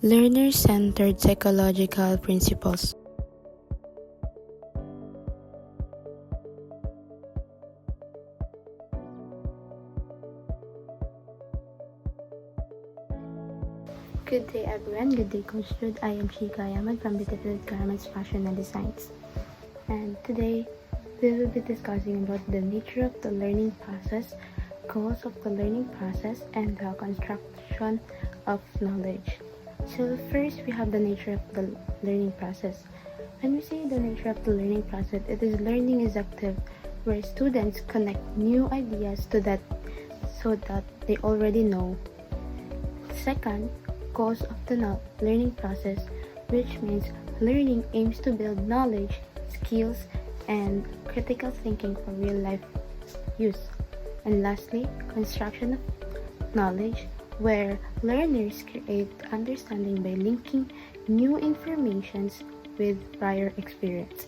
Learner-centered psychological principles. Good day everyone, good day Coach Jude. I am Shika Yaman from Beautiful Garments Fashion and Designs. And today we will be discussing about the nature of the learning process, goals of the learning process, and the construction of knowledge. So first we have the nature of the learning process. When we say the nature of the learning process, it is learning is active where students connect new ideas to that so that they already know. Second, goals of the learning process, which means learning aims to build knowledge, skills, and critical thinking for real-life use. And lastly, construction of knowledge, where learners create understanding by linking new informations with prior experience.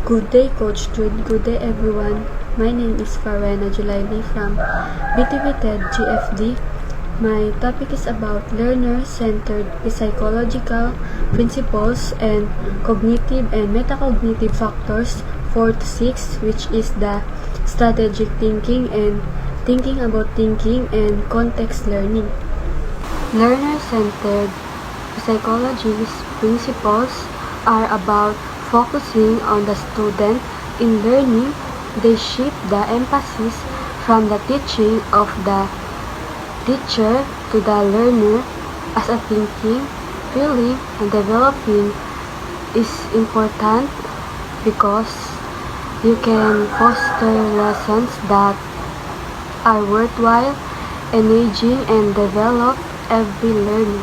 Good day, Coach Jude. Good day, everyone. My name is Farena Julaili from BTV GFD. My topic is about learner-centered psychological principles and cognitive and metacognitive factors 4 to 6, which is the strategic thinking and thinking about thinking and context learning. Learner-centered psychology's principles are about focusing on the student in learning. They shift the emphasis from the teaching of the teacher to the learner as a thinking, feeling, and developing is important because you can foster lessons that are worthwhile, engaging, and develop every learner.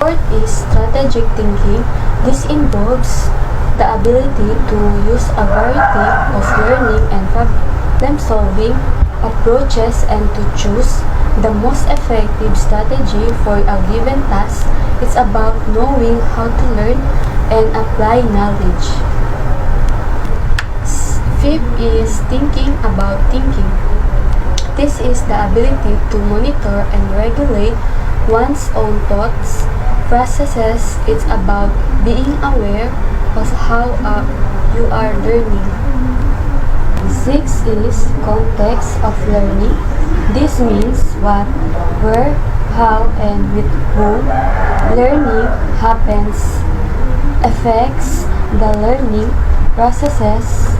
Fourth is strategic thinking. This involves the ability to use a variety of learning and problem-solving approaches and to choose the most effective strategy for a given task. It's about knowing how to learn and apply knowledge. Fifth is thinking about thinking. This is the ability to monitor and regulate one's own thoughts, processes. It's about being aware of how you are learning. Six is context of learning. This means what, where, how, and with whom learning happens, affects the learning processes.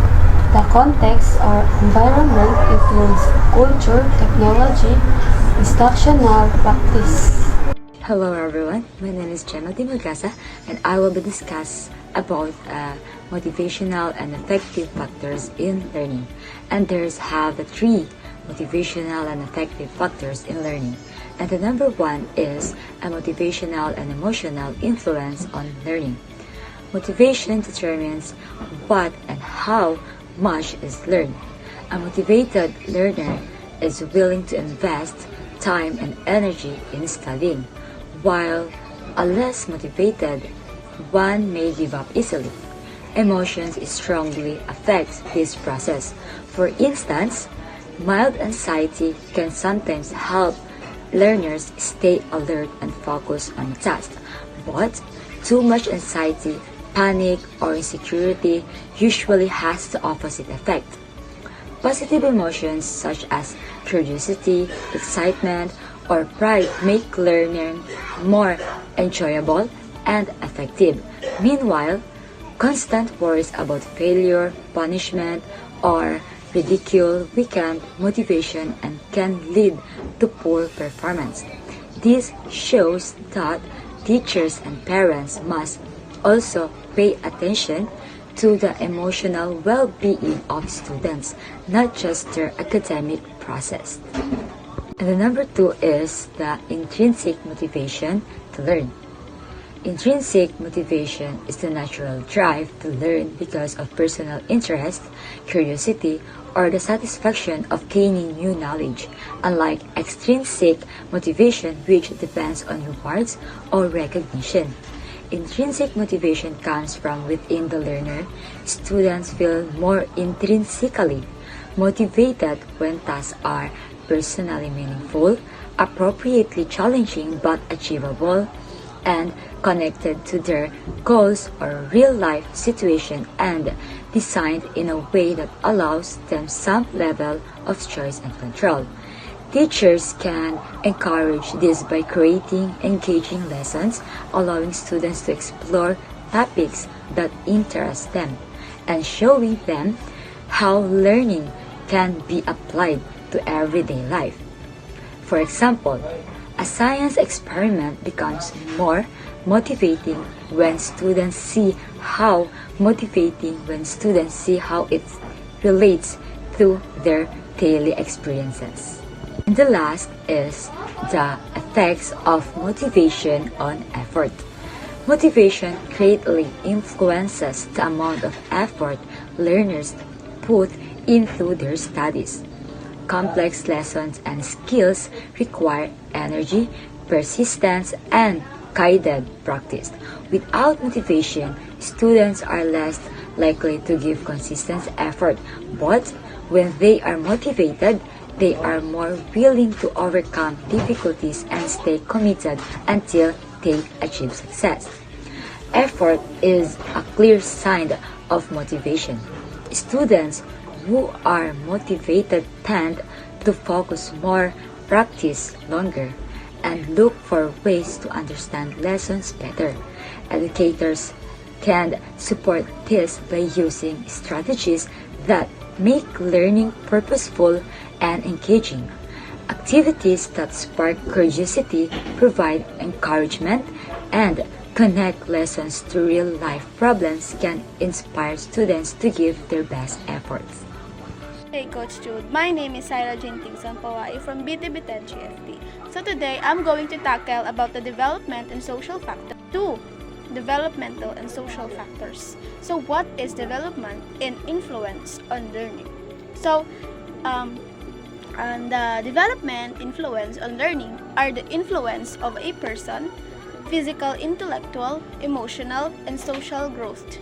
The context or environment includes culture, technology, instructional practice. Hello everyone, my name is Gemma Dimagasa and I will be discuss about motivational and effective factors in learning. And there's have the three motivational and effective factors in learning. And the number one is a motivational and emotional influence on learning. Motivation determines what and how much is learned. A motivated learner is willing to invest time and energy in studying, while a less motivated one may give up easily. Emotions strongly affect this process. For instance, mild anxiety can sometimes help learners stay alert and focus on a task, but too much anxiety, panic, or insecurity usually has the opposite effect. Positive emotions such as curiosity, excitement, or pride make learning more enjoyable and effective. Meanwhile, constant worries about failure, punishment, or ridicule weaken motivation and can lead to poor performance. This shows that teachers and parents must also pay attention to the emotional well-being of students, not just their academic process. And the number two is the intrinsic motivation to learn. Intrinsic motivation is the natural drive to learn because of personal interest, curiosity, or the satisfaction of gaining new knowledge, unlike extrinsic motivation which depends on rewards or recognition. Intrinsic motivation comes from within the learner. Students feel more intrinsically motivated when tasks are personally meaningful, appropriately challenging but achievable, and connected to their goals or real-life situation and designed in a way that allows them some level of choice and control. Teachers can encourage this by creating engaging lessons, allowing students to explore topics that interest them, and showing them how learning can be applied to everyday life. For example, a science experiment becomes more motivating when students see how it relates to their daily experiences. And the last is the effects of motivation on effort. Motivation greatly influences the amount of effort learners put into their studies. Complex lessons and skills require energy, persistence, and guided practice. Without motivation, students are less likely to give consistent effort, but when they are motivated, they are more willing to overcome difficulties and stay committed until they achieve success. Effort is a clear sign of motivation. Students who are motivated tend to focus more, practice longer, and look for ways to understand lessons better. Educators can support this by using strategies that make learning purposeful and engaging. Activities that spark curiosity, provide encouragement, and connect lessons to real-life problems can inspire students to give their best efforts. Hey Coach Jude, my name is Syra Jane Tingson Pawai from BTB10 GFT. So today I'm going to tackle about the development and social factor 2. Developmental and social factors. So what is development and influence on learning? So and the development influence on learning are the influence of a person, physical, intellectual, emotional, and social growth,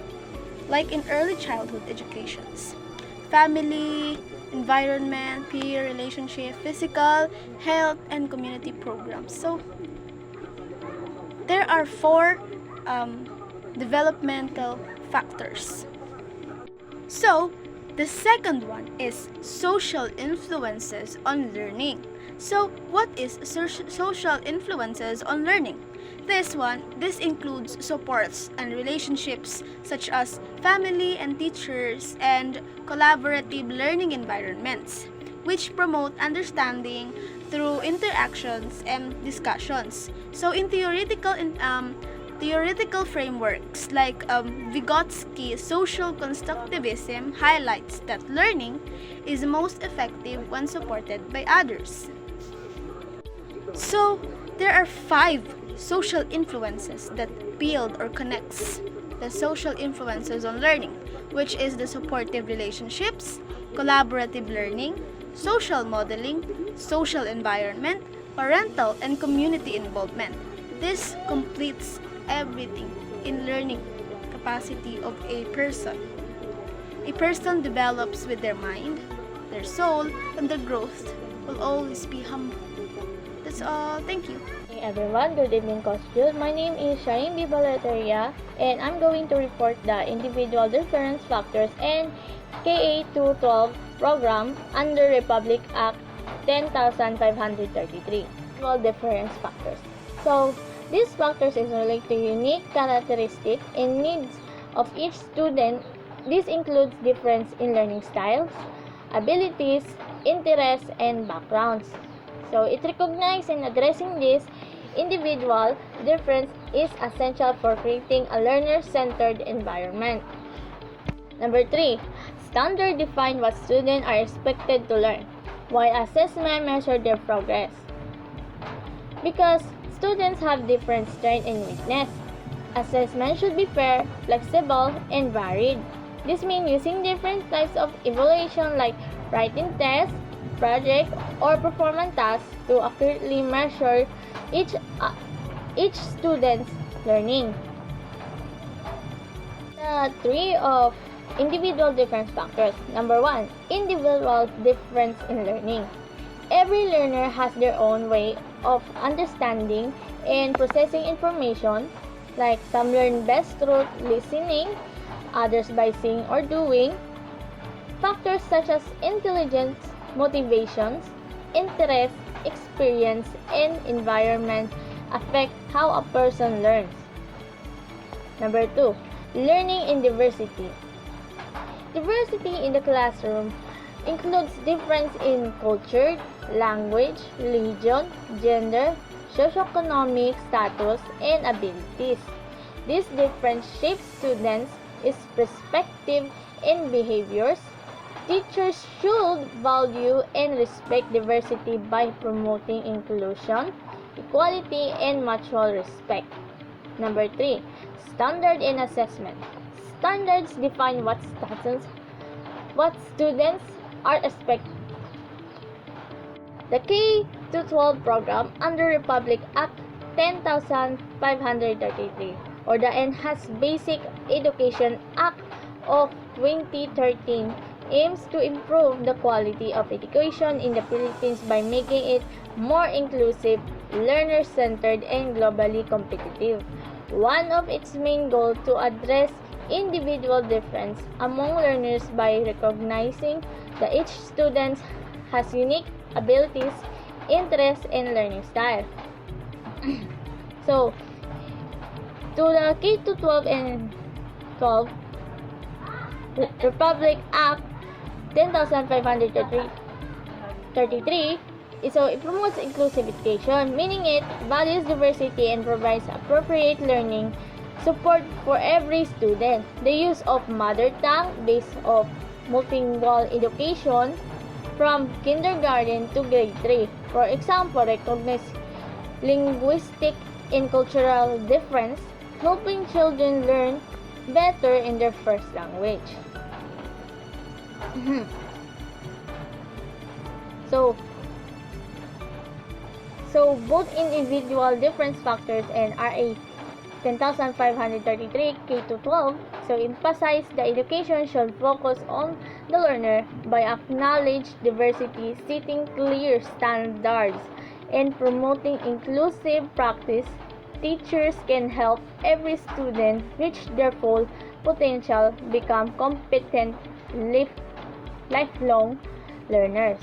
like in early childhood educations. Family, environment, peer relationship, physical, health, and community programs. So there are 4 developmental factors. So the second one is social influences on learning. So what is social influences on learning? This includes supports and relationships such as family and teachers and collaborative learning environments, which promote understanding through interactions and discussions. So in theoretical frameworks like Vygotsky's social constructivism highlights that learning is most effective when supported by others. So there are 5 social influences that build or connects the social influences on learning, which is the supportive relationships, collaborative learning, social modeling, social environment, parental and community involvement. This completes everything in learning capacity of a person. A person develops with their mind, their soul, and their growth will always be humble. That's all. Thank you. Hey everyone, good evening Coach Jude. My name is Shireen B. Balateria and I'm going to report the individual difference factors in KA212 program under Republic Act 10,533. Individual difference factors. So, these factors is related to unique characteristics and needs of each student. This includes difference in learning styles, abilities, interests, and backgrounds. So, it recognizes and addressing this individual difference is essential for creating a learner-centered environment. Number 3, standard define what students are expected to learn, while assessment measure their progress. Because students have different strengths and weakness, assessment should be fair, flexible, and varied. This means using different types of evaluation like writing tests, project, or performance tasks to accurately measure each student's learning. The 3 of individual difference factors. Number 1, individual difference in learning. Every learner has their own way of understanding and processing information, like some learn best through listening, others by seeing or doing. Factors such as intelligence, motivations, interest, experience, and environment affect how a person learns. Number 2, learning in diversity. Diversity in the classroom includes difference in culture, language, religion, gender, socioeconomic status, and abilities. This difference shapes students' perspective and behaviors. Teachers should value and respect diversity by promoting inclusion, equality, and mutual respect. Number 3, standard and assessment. Standards define what students are expected. The K-12 program under Republic Act 10,533 or the Enhanced Basic Education Act of 2013 aims to improve the quality of education in the Philippines by making it more inclusive, learner-centered, and globally competitive. One of its main goals to address individual difference among learners by recognizing that each student has unique abilities, interests, and learning style. So, to the K-12 and 12 Republic Act 10,533, so it promotes inclusive education, meaning it values diversity and provides appropriate learning support for every student. The use of mother tongue based of multilingual education from kindergarten to grade 3. For example, recognize linguistic and cultural difference, helping children learn better in their first language. So both individual difference factors and RA 10,533 K-12 emphasize that education should focus on the learner by acknowledging diversity, setting clear standards, and promoting inclusive practice. Teachers can help every student reach their full potential, become competent, lifelong learners.